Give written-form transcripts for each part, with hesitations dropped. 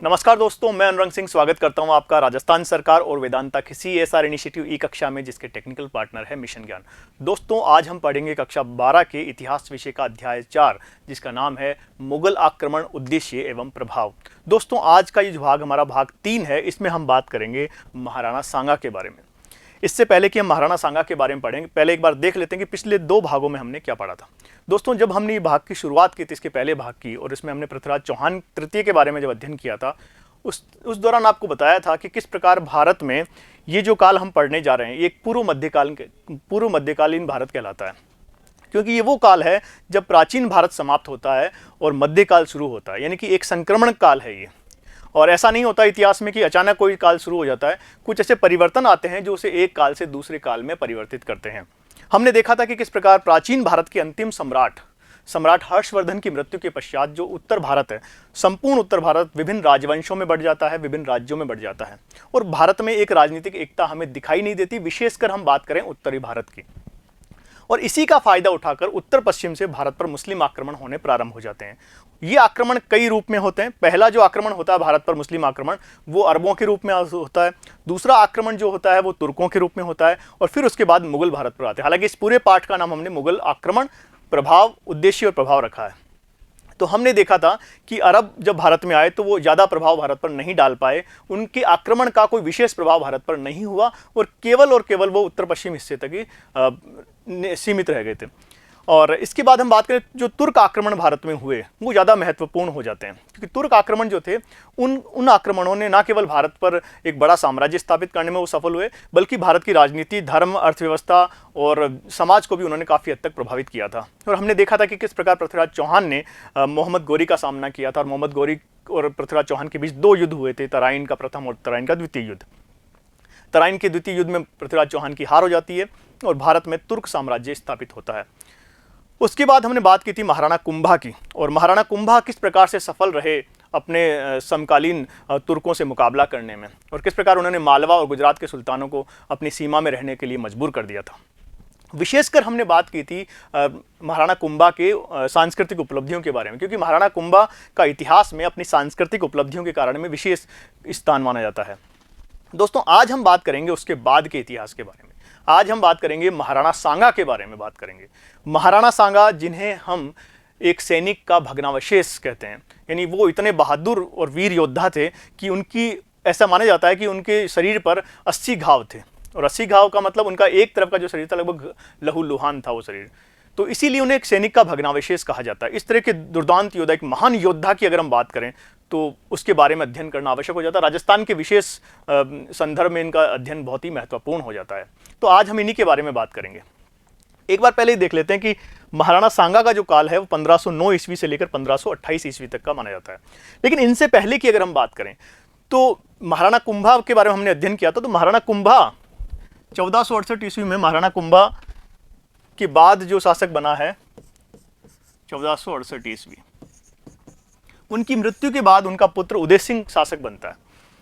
नमस्कार दोस्तों, मैं अनुरंग सिंह स्वागत करता हूं आपका राजस्थान सरकार और वेदांता की CSR इनिशिएटिव ई कक्षा में, जिसके टेक्निकल पार्टनर है मिशन ज्ञान। दोस्तों, आज हम पढ़ेंगे कक्षा 12 के इतिहास विषय का अध्याय 4, जिसका नाम है मुगल आक्रमण, उद्देश्य एवं प्रभाव। दोस्तों, आज का ये भाग हमारा भाग 3 है। इसमें हम बात करेंगे महाराणा सांगा के बारे में। इससे पहले कि हम महाराणा सांगा के बारे में पढ़ेंगे, पहले एक बार देख लेते हैं कि पिछले 2 भागों में हमने क्या पढ़ा था। दोस्तों, जब हमने ये भाग की शुरुआत की थी, इसके पहले भाग की, और इसमें हमने पृथ्वीराज चौहान तृतीय के बारे में जब अध्ययन किया था, उस दौरान आपको बताया था कि किस प्रकार भारत में ये जो काल हम पढ़ने जा रहे हैं, ये एक पूर्व मध्यकालीन भारत कहलाता है, क्योंकि ये वो काल है जब प्राचीन भारत समाप्त होता है और मध्यकाल शुरू होता है। यानी कि एक संक्रमण काल है ये। और ऐसा नहीं होता इतिहास में कि अचानक कोई काल शुरू हो जाता है। कुछ ऐसे परिवर्तन आते हैं जो उसे एक काल से दूसरे काल में परिवर्तित करते हैं। हमने देखा था कि किस प्रकार प्राचीन भारत के अंतिम सम्राट हर्षवर्धन की मृत्यु के पश्चात जो उत्तर भारत है, संपूर्ण उत्तर भारत विभिन्न राजवंशों में बढ़ जाता है, विभिन्न राज्यों में बढ़ जाता है, और भारत में एक राजनीतिक एकता हमें दिखाई नहीं देती, विशेषकर हम बात करें उत्तरी भारत की। और इसी का फायदा उठाकर उत्तर पश्चिम से भारत पर मुस्लिम आक्रमण होने प्रारंभ हो जाते हैं। ये आक्रमण कई रूप में होते हैं। पहला जो आक्रमण होता है भारत पर मुस्लिम आक्रमण, वो अरबों के रूप में होता है। दूसरा आक्रमण जो होता है वो तुर्कों के रूप में होता है, और फिर उसके बाद मुगल भारत पर आते हैं। हालांकि इस पूरे पाठ का नाम हमने मुगल आक्रमण, प्रभाव, उद्देश्य और प्रभाव रखा है। तो हमने देखा था कि अरब जब भारत में आए तो वो ज़्यादा प्रभाव भारत पर नहीं डाल पाए, उनके आक्रमण का कोई विशेष प्रभाव भारत पर नहीं हुआ, और केवल वो उत्तर पश्चिम हिस्से तक ही सीमित रह गए थे। और इसके बाद हम बात करें, जो तुर्क आक्रमण भारत में हुए वो ज़्यादा महत्वपूर्ण हो जाते हैं, क्योंकि तुर्क आक्रमण जो थे उन आक्रमणों ने न केवल भारत पर एक बड़ा साम्राज्य स्थापित करने में वो सफल हुए, बल्कि भारत की राजनीति, धर्म, अर्थव्यवस्था और समाज को भी उन्होंने काफ़ी हद तक प्रभावित किया था। और हमने देखा था कि किस प्रकार पृथ्वीराज चौहान ने मोहम्मद गोरी का सामना किया था, और मोहम्मद गोरी और पृथ्वीराज चौहान के बीच 2 युद्ध हुए थे, तराइन का प्रथम और तराइन का द्वितीय युद्ध। तराइन के द्वितीय युद्ध में पृथ्वीराज चौहान की हार हो जाती है और भारत में तुर्क साम्राज्य स्थापित होता है। उसके बाद हमने बात की थी महाराणा कुंभा की, और महाराणा कुंभा किस प्रकार से सफल रहे अपने समकालीन तुर्कों से मुकाबला करने में, और किस प्रकार उन्होंने मालवा और गुजरात के सुल्तानों को अपनी सीमा में रहने के लिए मजबूर कर दिया था। विशेषकर हमने बात की थी महाराणा कुंभा के सांस्कृतिक उपलब्धियों के बारे में, क्योंकि महाराणा कुंभा का इतिहास में अपनी सांस्कृतिक उपलब्धियों के कारण में विशेष स्थान माना जाता है। दोस्तों, आज हम बात करेंगे उसके बाद के इतिहास के बारे में। आज हम बात करेंगे महाराणा सांगा के बारे में बात करेंगे। महाराणा सांगा, जिन्हें हम एक सैनिक का भग्नावशेष कहते हैं, यानी वो इतने बहादुर और वीर योद्धा थे कि ऐसा माना जाता है कि उनके शरीर पर 80 घाव थे, और 80 घाव का मतलब उनका एक तरफ का जो शरीर था लगभग लहूलुहान था वो शरीर, तो इसीलिए उन्हें एक सैनिक का भग्नावशेष कहा जाता है। इस तरह के दुर्दांत योद्धा, एक महान योद्धा की अगर हम बात करें तो उसके बारे में अध्ययन करना आवश्यक हो जाता है। राजस्थान के विशेष संदर्भ में इनका अध्ययन बहुत ही महत्वपूर्ण हो जाता है। तो आज हम इन्हीं के बारे में बात करेंगे। एक बार पहले ही देख लेते हैं कि महाराणा सांगा का जो काल है वो 1509 ईस्वी से लेकर 1528 ईस्वी तक का माना जाता है। लेकिन इनसे पहले की अगर हम बात करें तो महाराणा कुंभा के बारे में हमने अध्ययन किया था। तो महाराणा कुंभा 1468 ईस्वी में, महाराणा कुंभा के बाद जो शासक बना है 1468 ईस्वी, उनकी मृत्यु के बाद उनका पुत्र उदय सिंह शासक बनता है।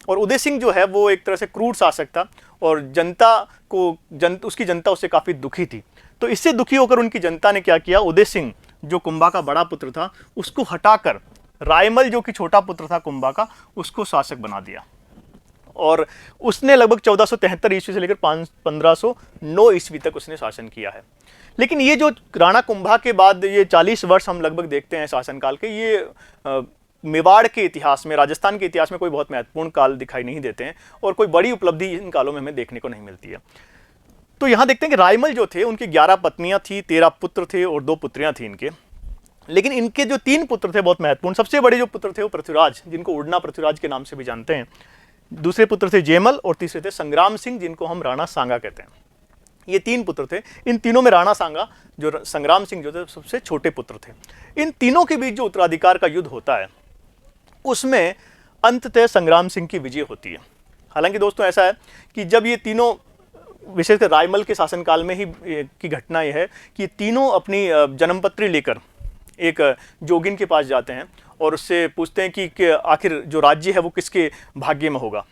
और उदय सिंह जो है वो एक तरह से क्रूर शासक था, और उसकी जनता उससे काफ़ी दुखी थी। तो इससे दुखी होकर उनकी जनता ने क्या किया, उदय सिंह जो कुंभा का बड़ा पुत्र था उसको हटाकर रायमल जो कि छोटा पुत्र था कुंभा का, उसको शासक बना दिया। और उसने लगभग 1473 ईस्वी से लेकर 1509 ईस्वी तक उसने शासन किया है। लेकिन ये जो राणा कुंभा के बाद ये 40 वर्ष हम लगभग देखते हैं शासनकाल के, ये मेवाड़ के इतिहास में, राजस्थान के इतिहास में कोई बहुत महत्वपूर्ण काल दिखाई नहीं देते हैं, और कोई बड़ी उपलब्धि इन कालों में हमें देखने को नहीं मिलती है। तो यहाँ देखते हैं कि रायमल जो थे उनकी 11 पत्नियां थी, 13 पुत्र थे और 2 पुत्रियां थी इनके। लेकिन इनके जो 3 पुत्र थे बहुत महत्वपूर्ण, सबसे बड़े जो पुत्र थे वो पृथ्वीराज, जिनको उड़ना पृथ्वीराज के नाम से भी जानते हैं। दूसरे पुत्र थे जेमल, और तीसरे थे संग्राम सिंह, जिनको हम राणा सांगा कहते हैं। ये 3 पुत्र थे। इन तीनों में राणा सांगा, जो संग्राम सिंह जो थे, सबसे छोटे पुत्र थे। इन तीनों के बीच जो उत्तराधिकार का युद्ध होता है उसमें अंततः संग्राम सिंह की विजय होती है। हालांकि दोस्तों ऐसा है कि जब ये तीनों, विशेषकर रायमल के शासनकाल में ही की घटना यह है कि तीनों अपनी जन्मपत्री लेकर एक जोगिन के पास जाते हैं और उससे पूछते हैं कि आखिर जो राज्य है वो किसके भाग्य में होगा।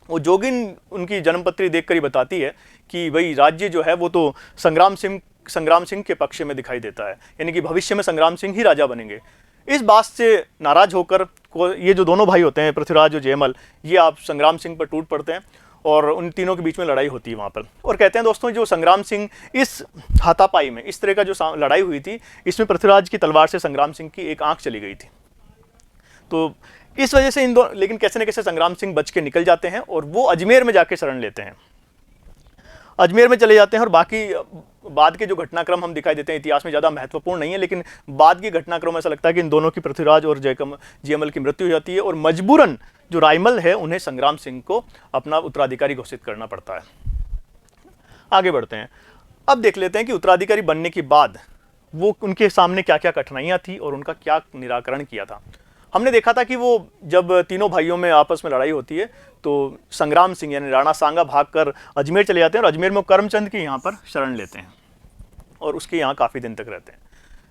वो जोगिन उनकी जन्मपत्री देखकर ही बताती है कि भाई राज्य जो है वो तो संग्राम सिंह के पक्ष में दिखाई देता है, यानी कि भविष्य में संग्राम सिंह ही राजा बनेंगे। इस बात से नाराज होकर ये जो दोनों भाई होते हैं पृथ्वीराज और जयमल, ये आप संग्राम सिंह पर टूट पड़ते हैं और उन तीनों के बीच में लड़ाई होती है वहाँ पर। और कहते हैं दोस्तों जो संग्राम सिंह इस हाथापाई में, इस तरह का जो लड़ाई हुई थी, इसमें पृथ्वीराज की तलवार से संग्राम सिंह की एक आंख चली गई थी। तो इस वजह से इन दो, लेकिन कैसे न कैसे संग्राम सिंह बच के निकल जाते हैं और वो अजमेर में जाके शरण लेते हैं, अजमेर में चले जाते हैं। और बाकी बाद के जो घटनाक्रम हम दिखाई देते हैं इतिहास में ज़्यादा महत्वपूर्ण नहीं है, लेकिन बाद के घटनाक्रम ऐसा लगता है कि इन दोनों की, पृथ्वीराज और जयमल की मृत्यु हो जाती है और मजबूरन जो रायमल है उन्हें संग्राम सिंह को अपना उत्तराधिकारी घोषित करना पड़ता है। आगे बढ़ते हैं, अब देख लेते हैं कि उत्तराधिकारी बनने के बाद वो उनके सामने क्या क्या कठिनाइयाँ थी और उनका क्या निराकरण किया था। हमने देखा था कि वो जब तीनों भाइयों में आपस में लड़ाई होती है तो संग्राम सिंह यानी राणा सांगा भागकर अजमेर चले जाते हैं और अजमेर में करमचंद की यहाँ पर शरण लेते हैं और उसके यहाँ काफ़ी दिन तक रहते हैं।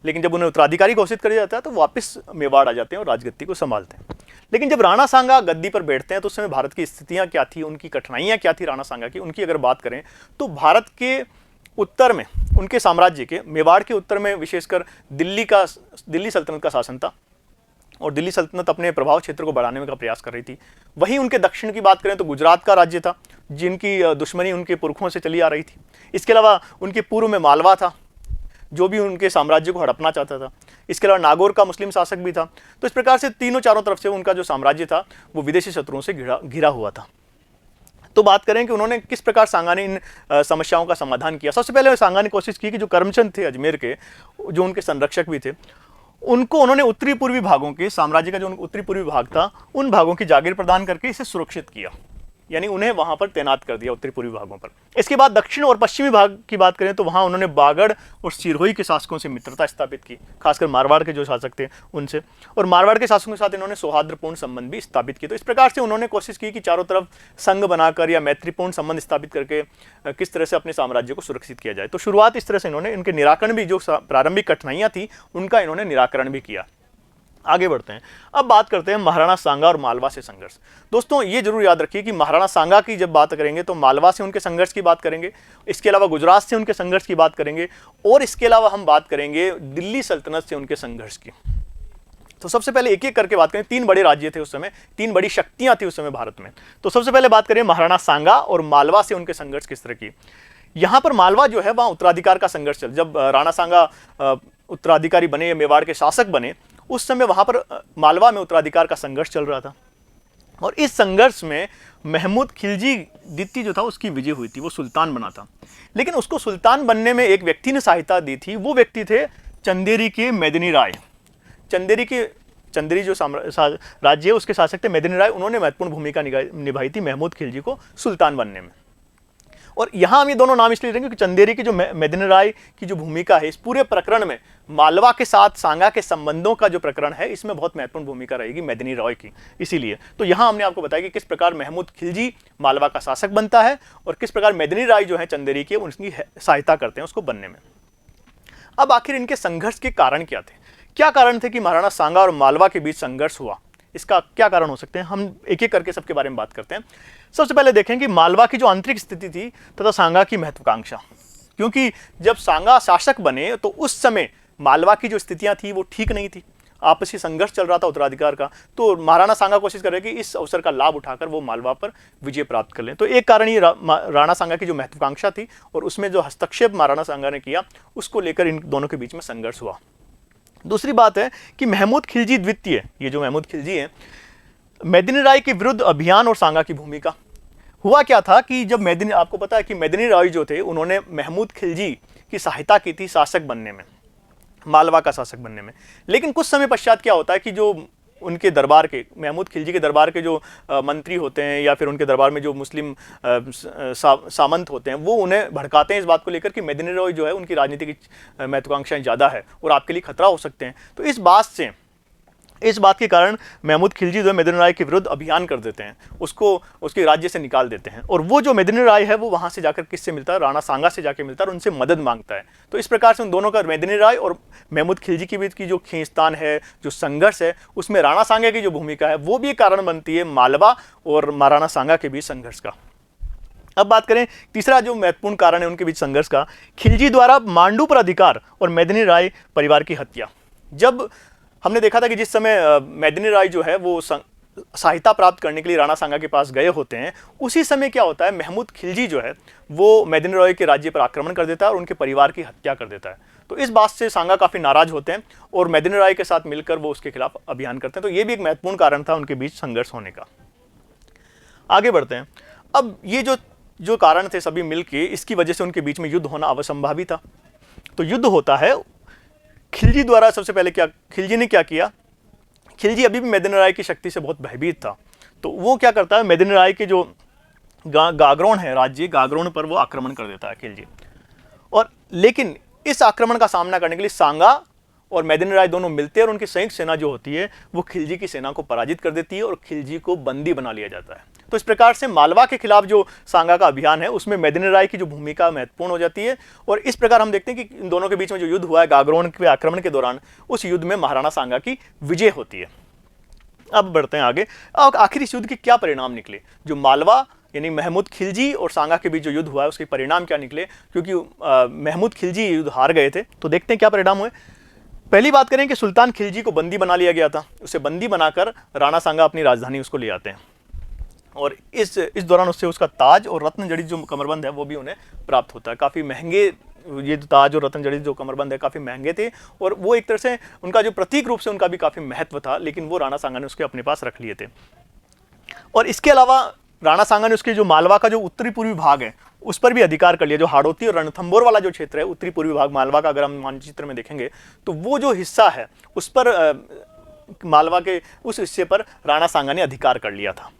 लेकिन जब उन्हें उत्तराधिकारी घोषित कर दिया जाता है तो वापस मेवाड़ आ जाते हैं और राजगद्दी को संभालते हैं। लेकिन जब राणा सांगा गद्दी पर बैठते हैं तो उस समय भारत की स्थितियाँ क्या थी, उनकी कठिनाइयाँ क्या थी राणा सांगा की, उनकी अगर बात करें तो भारत के उत्तर में, उनके साम्राज्य के मेवाड़ के उत्तर में विशेषकर दिल्ली सल्तनत का शासन था और दिल्ली सल्तनत अपने प्रभाव क्षेत्र को बढ़ाने का प्रयास कर रही थी। वहीं उनके दक्षिण की बात करें तो गुजरात का राज्य था जिनकी दुश्मनी उनके पुरखों से चली आ रही थी। इसके अलावा उनके पूर्व में मालवा था जो भी उनके साम्राज्य को हड़पना चाहता था। इसके अलावा नागौर का मुस्लिम शासक भी था। तो इस प्रकार से तीनों चारों तरफ से उनका जो साम्राज्य था वो विदेशी शत्रुओं से घिरा हुआ था। तो बात करें कि उन्होंने किस प्रकार सांगा ने इन समस्याओं का समाधान किया। सबसे पहले सांगा ने कोशिश की कि जो करमचंद थे अजमेर के, जो उनके संरक्षक भी थे, उनको उन्होंने उत्तरी पूर्वी भागों के साम्राज्य का जो उत्तरी पूर्वी भाग था उन भागों की जागीर प्रदान करके इसे सुरक्षित किया, यानी उन्हें वहां पर तैनात कर दिया उत्तरी पूर्वी भागों पर। इसके बाद दक्षिण और पश्चिमी भाग की बात करें तो वहां उन्होंने बागड़ और सिरोही के शासकों से मित्रता स्थापित की, खासकर मारवाड़ के जो शासक थे उनसे, और मारवाड़ के शासकों के साथ इन्होंने सौहार्दपूर्ण संबंध भी स्थापित किए। तो इस प्रकार से उन्होंने कोशिश की कि चारों तरफ संघ बनाकर या मैत्रीपूर्ण संबंध स्थापित करके किस तरह से अपने साम्राज्य को सुरक्षित किया जाए। तो शुरुआत इस तरह से इन्होंने, इनके निराकरण भी, जो प्रारंभिक कठिनाइयाँ थी उनका इन्होंने निराकरण भी किया। आगे बढ़ते हैं, अब बात करते हैं महाराणा सांगा और मालवा से संघर्ष। दोस्तों ये जरूर याद रखिए कि महाराणा सांगा की जब बात करेंगे तो मालवा से उनके संघर्ष की बात करेंगे, इसके अलावा गुजरात से उनके संघर्ष की बात करेंगे और इसके अलावा हम बात करेंगे दिल्ली सल्तनत से उनके संघर्ष की। तो सबसे पहले एक एक करके बात करें। 3 बड़े राज्य थे उस समय, 3 बड़ी शक्तियां थी उस समय भारत में। तो सबसे पहले बात करें महाराणा सांगा और मालवा से उनके संघर्ष किस तरह की। यहाँ पर मालवा जो है वहाँ उत्तराधिकार का संघर्ष चल, जब राणा सांगा उत्तराधिकारी बने या मेवाड़ के शासक बने उस समय वहां पर मालवा में उत्तराधिकार का संघर्ष चल रहा था और इस संघर्ष में महमूद खिलजी द्वितीय जो था उसकी विजय हुई थी, वो सुल्तान बना था। लेकिन उसको सुल्तान बनने में एक व्यक्ति ने सहायता दी थी, वो व्यक्ति थे चंदेरी के मेदिनी राय। चंदेरी जो राज्य है उसके शासक थे मेदिनी राय। उन्होंने महत्वपूर्ण भूमिका निभाई थी महमूद खिलजी को सुल्तान बनने में। और यहाँ हम ये दोनों नाम इसलिए लेंगे कि चंदेरी की जो मेदिनी राय की जो भूमिका है इस पूरे प्रकरण में, मालवा के साथ सांगा के संबंधों का जो प्रकरण है इसमें बहुत महत्वपूर्ण भूमिका रहेगी मेदिनी राय की। इसीलिए तो यहाँ हमने आपको बताया कि किस प्रकार महमूद खिलजी मालवा का शासक बनता है और किस प्रकार मेदिनी राय जो है चंदेरी के, उनकी सहायता करते हैं उसको बनने में। अब आखिर इनके संघर्ष के कारण क्या थे, क्या कारण थे कि महाराणा सांगा और मालवा के बीच संघर्ष हुआ, इसका क्या कारण हो सकते हैं, हम एक एक करके सबके बारे में बात करते हैं। सबसे पहले देखें कि मालवा की जो आंतरिक स्थिति थी तथा सांगा की महत्वाकांक्षा। क्योंकि जब सांगा शासक बने तो उस समय मालवा की जो स्थितियां थी वो ठीक नहीं थी, आपसी संघर्ष चल रहा था उत्तराधिकार का। तो महाराणा सांगा कोशिश कर रहे कि इस अवसर का लाभ उठाकर वो मालवा पर विजय प्राप्त कर लें। तो एक कारण ये राणा सांगा की जो महत्वाकांक्षा थी और उसमें जो हस्तक्षेप महाराणा सांगा ने किया उसको लेकर इन दोनों के बीच में संघर्ष हुआ। दूसरी बात है कि महमूद खिलजी द्वितीय, ये जो महमूद खिलजी हैं, मेदिनी राय के विरुद्ध अभियान और सांगा की भूमिका। हुआ क्या था कि जब आपको पता है कि मेदिनी राय जो थे उन्होंने महमूद खिलजी की सहायता की थी शासक बनने में, मालवा का शासक बनने में। लेकिन कुछ समय पश्चात क्या होता है कि जो उनके दरबार के, महमूद खिलजी के दरबार के जो मंत्री होते हैं या फिर उनके दरबार में जो मुस्लिम सामंत होते हैं वो उन्हें भड़काते हैं इस बात को लेकर कि मेदिनी राय जो है उनकी राजनीतिक महत्वाकांक्षाएं ज़्यादा है और आपके लिए खतरा हो सकते हैं। तो इस बात के कारण महमूद खिलजी जो है मेदिनी राय के विरुद्ध अभियान कर देते हैं, उसको उसके राज्य से निकाल देते हैं। और वो जो मेदिनी राय है वो वहाँ से जाकर किससे मिलता है, राणा सांगा से जाकर मिलता है और उनसे मदद मांगता है। तो इस प्रकार से उन दोनों का, मेदिनी राय और महमूद खिलजी के बीच की जो खींचतान है, जो संघर्ष है, उसमें राणा सांगा की जो भूमिका है वो भी कारण बनती है मालवा और महाराणा सांगा के बीच संघर्ष का। अब बात करें तीसरा जो महत्वपूर्ण कारण है उनके बीच संघर्ष का, खिलजी द्वारा मांडू पर अधिकार और मेदिनी राय परिवार की हत्या। जब हमने देखा था कि जिस समय मेदिनी राय जो है वो सहायता प्राप्त करने के लिए राणा सांगा के पास गए होते हैं, उसी समय क्या होता है, महमूद खिलजी जो है वो मेदिनी राय के राज्य पर आक्रमण कर देता है और उनके परिवार की हत्या कर देता है। तो इस बात से सांगा काफी नाराज होते हैं और मेदिनी राय के साथ मिलकर वो उसके खिलाफ अभियान करते हैं। तो ये भी एक महत्वपूर्ण कारण था उनके बीच संघर्ष होने का। आगे बढ़ते हैं। अब ये जो कारण थे सभी मिलके, इसकी वजह से उनके बीच में युद्ध होना अवसंभावी था। तो युद्ध होता है खिलजी द्वारा। सबसे पहले खिलजी ने क्या किया, खिलजी अभी भी मेदिनी राय की शक्ति से बहुत भयभीत था। तो वो क्या करता है, मेदिनी राय के जो गागरोन है राज्य, गागरोन पर वो आक्रमण कर देता है खिलजी। और लेकिन इस आक्रमण का सामना करने के लिए सांगा और मेदिनी राय दोनों मिलते हैं और उनकी संयुक्त सेना जो होती है वो खिलजी की सेना को पराजित कर देती है और खिलजी को बंदी बना लिया जाता है। तो इस प्रकार से मालवा के खिलाफ जो सांगा का अभियान है उसमें मेदिनी राय की जो भूमिका महत्वपूर्ण हो जाती है। और इस प्रकार हम देखते हैं कि इन दोनों के बीच में जो युद्ध हुआ है गागरोन के आक्रमण के दौरान, उस युद्ध में महाराणा सांगा की विजय होती है। अब बढ़ते हैं आगे। आखिर इस युद्ध के क्या परिणाम निकले, जो मालवा यानी महमूद खिलजी और सांगा के बीच जो युद्ध हुआ है उसके परिणाम क्या निकले, क्योंकि महमूद खिलजी युद्ध हार गए थे। तो देखते हैं क्या परिणाम हुए। पहली बात करें कि सुल्तान खिलजी को बंदी बना लिया गया था। उसे बंदी बनाकर राणा सांगा अपनी राजधानी उसको ले आते हैं और इस दौरान उससे उसका ताज और रत्न जड़ित जो कमरबंद है वो भी उन्हें प्राप्त होता है। काफ़ी महंगे ये जो ताज और रत्न जड़ित जो कमरबंद है काफ़ी महंगे थे और वो एक तरह से उनका जो प्रतीक रूप से उनका भी काफ़ी महत्व था, लेकिन वो राणा सांगा ने उसके अपने पास रख लिए थे। और इसके अलावा राणा सांगा ने उसके जो मालवा का जो उत्तरी पूर्वी भाग है उस पर भी अधिकार कर लिया। जो हाड़ौती और रणथंबोर वाला जो क्षेत्र है, उत्तरी पूर्वी भाग मालवा का, अगर हम मानचित्र में देखेंगे तो वो जो हिस्सा है उस पर मालवा के उस हिस्से पर राणा सांगा ने अधिकार कर लिया था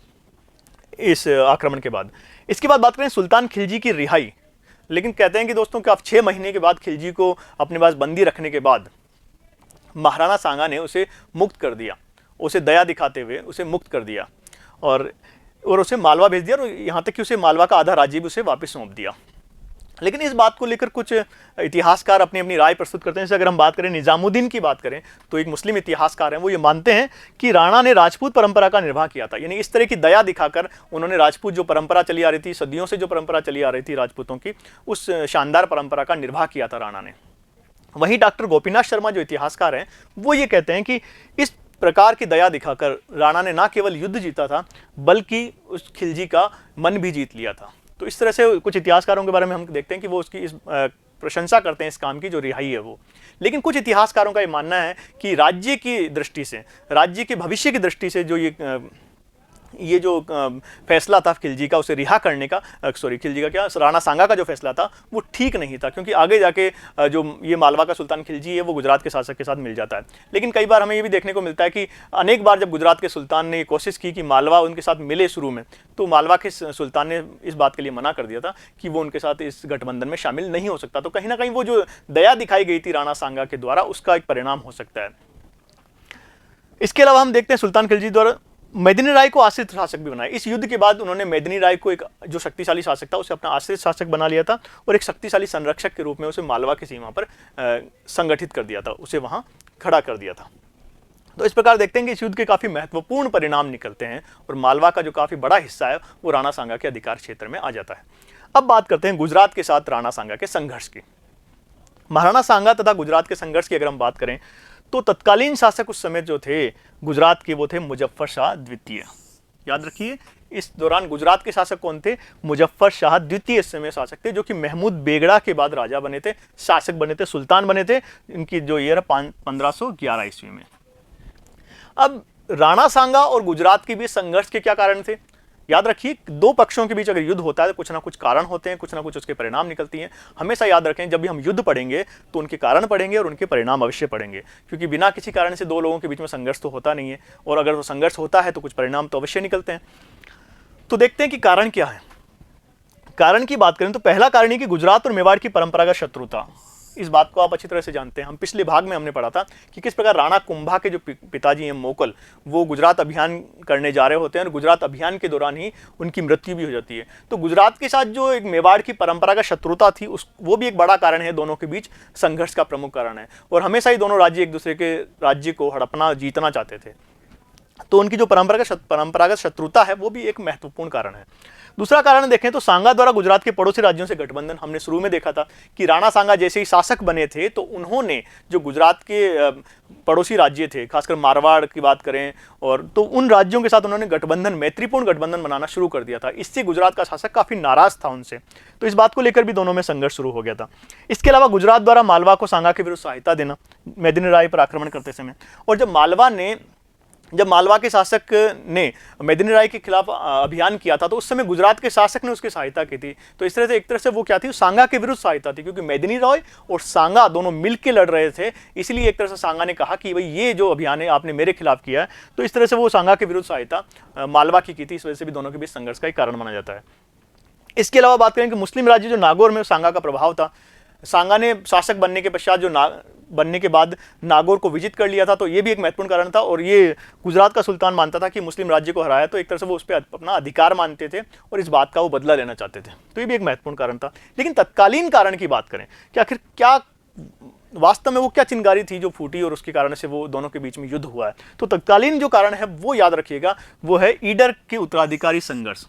इस आक्रमण के बाद। इसके बाद बात करें सुल्तान खिलजी की रिहाई। लेकिन कहते हैं कि दोस्तों कि अब 6 महीने के बाद खिलजी को अपने पास बंदी रखने के बाद महाराणा सांगा ने उसे मुक्त कर दिया, उसे दया दिखाते हुए उसे मुक्त कर दिया और उसे मालवा भेज दिया और यहाँ तक कि उसे मालवा का आधा राज्य भी उसे वापस सौंप दिया। लेकिन इस बात को लेकर कुछ इतिहासकार अपनी अपनी राय प्रस्तुत करते हैं। जैसे अगर हम बात करें निजामुद्दीन की बात करें तो एक मुस्लिम इतिहासकार हैं, वो ये मानते हैं कि राणा ने राजपूत परंपरा का निर्वाह किया था। यानी इस तरह की दया दिखाकर उन्होंने राजपूत जो परंपरा चली आ रही थी, सदियों से जो परंपरा चली आ रही थी राजपूतों की, उस शानदार परंपरा का निर्वाह किया था राणा ने। वहीं डॉक्टर गोपीनाथ शर्मा जो इतिहासकार हैं वो ये कहते हैं कि इस प्रकार की दया दिखाकर राणा ने ना केवल युद्ध जीता था बल्कि उस खिलजी का मन भी जीत लिया था। तो इस तरह से कुछ इतिहासकारों के बारे में हम देखते हैं कि वो उसकी इस प्रशंसा करते हैं इस काम की जो रिहाई है वो। लेकिन कुछ इतिहासकारों का ये मानना है कि राज्य की दृष्टि से, राज्य के भविष्य की दृष्टि से जो ये जो फैसला था खिलजी का उसे रिहा करने का, खिलजी का क्या, राणा सांगा का जो फैसला था वो ठीक नहीं था, क्योंकि आगे जाके जो ये मालवा का सुल्तान खिलजी है वो गुजरात के शासक के साथ मिल जाता है। लेकिन कई बार हमें ये भी देखने को मिलता है कि अनेक बार जब गुजरात के सुल्तान ने कोशिश की कि मालवा उनके साथ मिले शुरू में, तो मालवा के सुल्तान ने इस बात के लिए मना कर दिया था कि वो उनके साथ इस गठबंधन में शामिल नहीं हो सकता। तो कहीं ना कहीं वो जो दया दिखाई गई थी राणा सांगा के द्वारा उसका एक परिणाम हो सकता है। इसके अलावा हम देखते हैं सुल्तान खिलजी द्वारा मेदिनी राय को आश्रित शासक भी बनाया। इस युद्ध के बाद उन्होंने मेदिनी राय को एक जो शक्तिशाली शासक था उसे अपना आश्रित शासक बना लिया था और एक शक्तिशाली संरक्षक के रूप में उसे मालवा की सीमा पर संगठित कर दिया था, उसे वहां खड़ा कर दिया था। तो इस प्रकार देखते हैं कि इस युद्ध के काफी महत्वपूर्ण परिणाम निकलते हैं और मालवा का जो काफी बड़ा हिस्सा है वो राणा सांगा के अधिकार क्षेत्र में आ जाता है। अब बात करते हैं गुजरात के साथ राणा सांगा के संघर्ष की। महाराणा सांगा तथा गुजरात के संघर्ष की अगर हम बात करें तो तत्कालीन शासक उस समय जो थे गुजरात के वो थे मुजफ्फर शाह द्वितीय। याद रखिए इस दौरान गुजरात के शासक कौन थे, मुजफ्फर शाह द्वितीय इस समय शासक थे, जो कि महमूद बेगड़ा के बाद राजा बने थे, शासक बने थे, सुल्तान बने थे। इनकी जो ईयर है 1511 ईस्वी में। अब राणा सांगा और गुजरात के बीच संघर्ष के क्या कारण थे, याद रखिए दो पक्षों के बीच अगर युद्ध होता है तो कुछ ना कुछ कारण होते हैं, कुछ ना कुछ उसके परिणाम निकलती हैं। हमेशा याद रखें जब भी हम युद्ध पढ़ेंगे तो उनके कारण पढ़ेंगे और उनके परिणाम अवश्य पढ़ेंगे, क्योंकि बिना किसी कारण से दो लोगों के बीच में संघर्ष तो होता नहीं है, और अगर वो संघर्ष होता है तो कुछ परिणाम तो अवश्य निकलते हैं। तो देखते हैं कि कारण क्या है। कारण की बात करें तो पहला कारण है कि गुजरात और मेवाड़ की परंपरागत शत्रु था। इस बात को आप अच्छी तरह से जानते हैं, हम पिछले भाग में हमने पढ़ा था कि किस प्रकार राणा कुंभा के जो पिताजी हैं मोकल, वो गुजरात अभियान करने जा रहे होते हैं और गुजरात अभियान के दौरान ही उनकी मृत्यु भी हो जाती है। तो गुजरात के साथ जो एक मेवाड़ की परंपरा का शत्रुता थी वो भी एक बड़ा कारण है, दोनों के बीच संघर्ष का प्रमुख कारण है। और हमेशा ही दोनों राज्य एक दूसरे के राज्य को हड़पना जीतना चाहते थे। तो उनकी जो परंपरागत शत्रुता है वो भी एक महत्वपूर्ण कारण है। दूसरा कारण देखें तो सांगा द्वारा गुजरात के पड़ोसी राज्यों से गठबंधन, हमने शुरू में देखा था कि राणा सांगा जैसे ही शासक बने थे तो उन्होंने जो गुजरात के पड़ोसी राज्य थे, खासकर मारवाड़ की बात करें, और तो उन राज्यों के साथ उन्होंने गठबंधन, मैत्रीपूर्ण गठबंधन बनाना शुरू कर दिया था। इससे गुजरात का शासक काफी नाराज था उनसे, तो इस बात को लेकर भी दोनों में संघर्ष शुरू हो गया था। इसके अलावा गुजरात द्वारा मालवा को सांगा के विरुद्ध सहायता देना मेदिनी राय पर आक्रमण करते समय, और जब मालवा के शासक ने मेदिनी राय के खिलाफ अभियान किया था तो उस समय गुजरात के शासक ने उसकी सहायता की थी। तो इस तरह से एक तरह से वो क्या थी, सांगा के विरुद्ध सहायता थी, क्योंकि मेदिनी राय और सांगा दोनों मिलकर लड़ रहे थे। इसलिए एक तरह से सांगा ने कहा कि भाई ये जो अभियान है आपने मेरे खिलाफ किया है, तो इस तरह से वो सांगा के विरुद्ध सहायता मालवा की थी। इस वजह से भी दोनों के बीच संघर्ष का एक कारण माना जाता है। इसके अलावा बात करें कि मुस्लिम राज्य जो नागौर में सांगा का प्रभाव था, सांगा ने शासक बनने के पश्चात बनने के बाद नागौर को विजित कर लिया था, तो ये भी एक महत्वपूर्ण कारण था। और ये गुजरात का सुल्तान मानता था कि मुस्लिम राज्य को हराया तो एक तरह से वो उस पर अपना अधिकार मानते थे और इस बात का वो बदला लेना चाहते थे, तो ये भी एक महत्वपूर्ण कारण था। लेकिन तत्कालीन कारण की बात करें कि आखिर क्या वास्तव में वो क्या चिंगारी थी जो फूटी और उसके कारण से वो दोनों के बीच में युद्ध हुआ है, तो तत्कालीन जो कारण है वो याद रखिएगा, वो है ईडर के उत्तराधिकारी संघर्ष।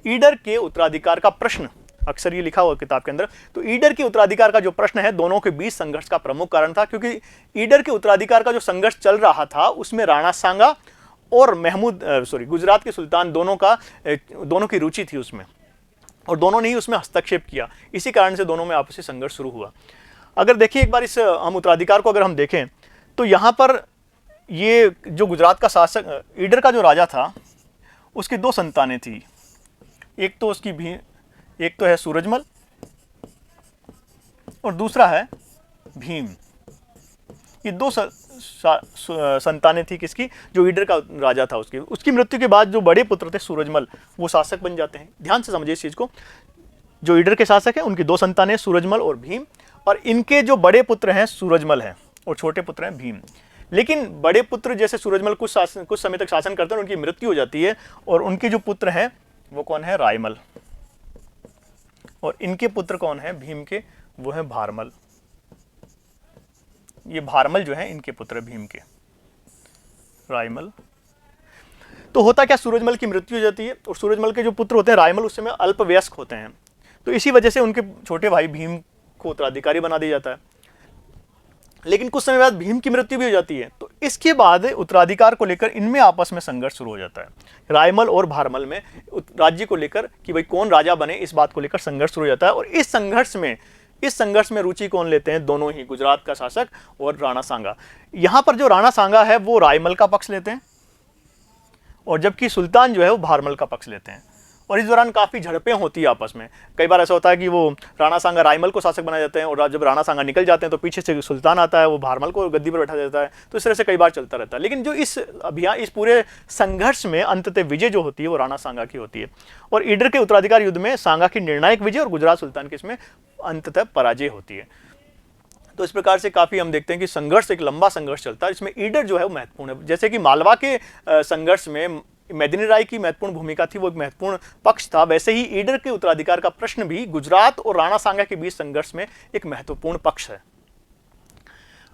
ईडर के उत्तराधिकार का प्रश्न, अक्सर ये लिखा हुआ किताब के अंदर, तो ईडर के उत्तराधिकार का जो प्रश्न है दोनों के बीच संघर्ष का प्रमुख कारण था, क्योंकि ईडर के उत्तराधिकार का जो संघर्ष चल रहा था उसमें राणा सांगा और गुजरात के सुल्तान दोनों की रुचि थी उसमें, और दोनों ने ही उसमें हस्तक्षेप किया। इसी कारण से दोनों में आपसी संघर्ष शुरू हुआ। अगर देखिए एक बार इस हम उत्तराधिकार को अगर हम देखें तो यहाँ पर ये जो गुजरात का शासक ईडर का जो राजा था उसकी दो संतानें थी, एक तो है सूरजमल और दूसरा है भीम। ये दो संतानें थी किसकी, जो ईडर का राजा था उसकी मृत्यु के बाद जो बड़े पुत्र थे सूरजमल वो शासक बन जाते हैं। ध्यान से समझिए इस चीज को, जो ईडर के शासक हैं उनकी दो संतानें सूरजमल और भीम, और इनके जो बड़े पुत्र हैं सूरजमल हैं और छोटे पुत्र हैं भीम। लेकिन बड़े पुत्र जैसे सूरजमल कुछ समय तक शासन करते हैं, उनकी मृत्यु हो जाती है, और उनके जो पुत्र हैं वो कौन है, रायमल, और इनके पुत्र कौन है भीम के, वो है भारमल। ये भारमल जो है इनके पुत्र भीम के, रायमल। तो होता क्या, सूरजमल की मृत्यु हो जाती है और सूरजमल के जो पुत्र होते हैं रायमल उस समय अल्पवयस्क होते हैं, तो इसी वजह से उनके छोटे भाई भीम को उत्तराधिकारी बना दिया जाता है। लेकिन कुछ समय बाद भीम की मृत्यु भी हो जाती है, तो इसके बाद उत्तराधिकार को लेकर इनमें आपस में संघर्ष शुरू हो जाता है। रायमल और भारमल में राज्य को लेकर कि भाई कौन राजा बने, इस बात को लेकर संघर्ष शुरू हो जाता है। और इस संघर्ष में रुचि कौन लेते हैं, दोनों ही, गुजरात का शासक और राणा सांगा। यहां पर जो राणा सांगा है वो रायमल का पक्ष लेते हैं, और जबकि सुल्तान जो है वो भारमल का पक्ष लेते हैं। और इस दौरान काफ़ी झड़पें होती है आपस में। कई बार ऐसा होता है कि वो राणा सांगा रायमल को शासक बना जाते हैं, और जब राणा सांगा निकल जाते हैं तो पीछे से सुल्तान आता है, वो भारमल को गद्दी पर बैठा देता है। तो इस तरह से कई बार चलता रहता है। लेकिन जो इस पूरे संघर्ष में अंततः विजय जो होती है वो राणा सांगा की होती है, और ईडर के उत्तराधिकार युद्ध में सांगा की निर्णायक विजय और गुजरात सुल्तान की इसमें अंततः पराजय होती है। तो इस प्रकार से काफ़ी हम देखते हैं कि संघर्ष, एक लंबा संघर्ष चलता है, इसमें ईडर जो है वो महत्वपूर्ण है। जैसे कि मालवा के संघर्ष में मेदिनी राय की महत्वपूर्ण भूमिका थी, वो एक महत्वपूर्ण पक्ष था, वैसे ही ईडर के उत्तराधिकार का प्रश्न भी गुजरात और राणा सांगा के बीच संघर्ष में एक महत्वपूर्ण पक्ष है।